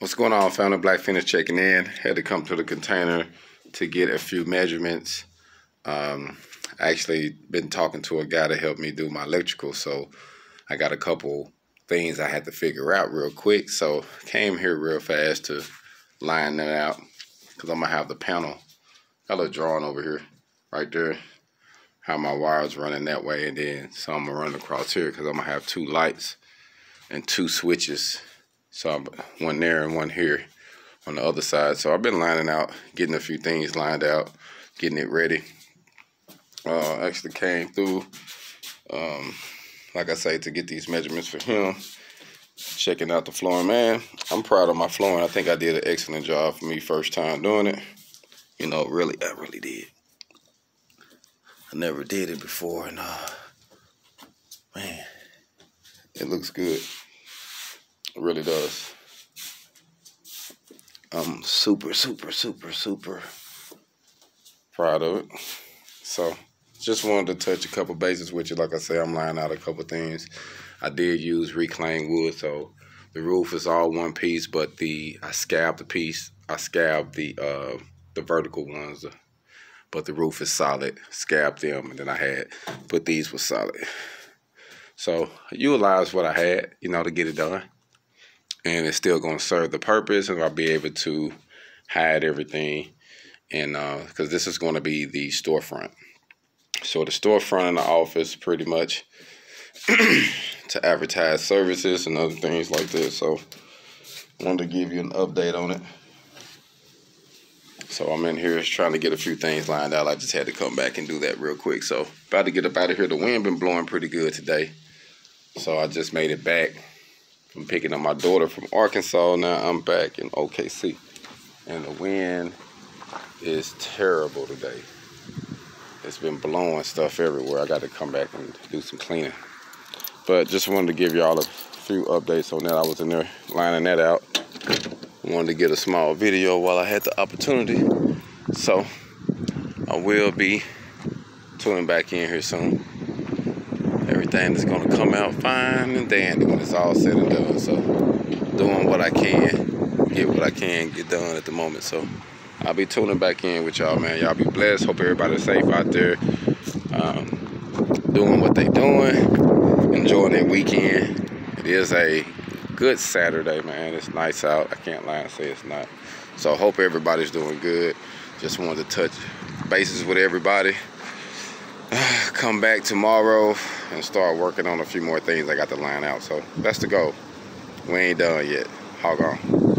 What's going on, family? Black Feniks checking in. Had to come to the container to get a few measurements. Actually been talking to a guy to help me do my electrical, so I got a couple things I had to figure out real quick. So came here real fast to line that out because I'm gonna have the panel. Got a little drawing over here, right there, how my wires running that way, and then so I'm gonna run across here because I'm gonna have two lights and two switches. So I'm one there and one here on the other side. So I've been lining out, getting a few things lined out, getting it ready. Actually came through, like I say, to get these measurements for him. Checking out the flooring, man. I'm proud of my flooring. I think I did an excellent job for me first time doing it. You know, I really did. I never did it before, and man, it looks good. It really does. I'm super proud of it. So just wanted to touch a couple bases with you. Like I say, I'm laying out a couple things. I did use reclaimed wood, so the roof is all one piece, but I scabbed the piece. I scabbed the vertical ones, but the roof is solid. Scabbed them, and then I had put these with solid. So I utilized what I had, you know, to get it done. And it's still going to serve the purpose, and I'll be able to hide everything. And because this is going to be the storefront. So the storefront in the office, pretty much, to advertise services and other things like this. So I wanted to give you an update on it. So I'm in here trying to get a few things lined out. I just had to come back and do that real quick. So about to get up out of here. The wind been blowing pretty good today. So I just made it back. I'm picking up my daughter from Arkansas. Now I'm back in OKC. And the wind is terrible today. It's been blowing stuff everywhere. I got to come back and do some cleaning. But just wanted to give y'all a few updates on that. I was in there lining that out. Wanted to get a small video while I had the opportunity. So I will be tuning back in here soon. Everything is going to come out fine and dandy when it's all said and done. So doing what I can, get what I can get done at the moment. So I'll be tuning back in with y'all, man. Y'all be blessed. Hope everybody's safe out there, doing what they doing, enjoying their weekend. It is a good Saturday, man. It's nice out. I can't lie and say it's not. So hope everybody's doing good. Just wanted to touch bases with everybody. Come back tomorrow and start working on a few more things I got to line out. So that's the goal. We ain't done yet. HogOn.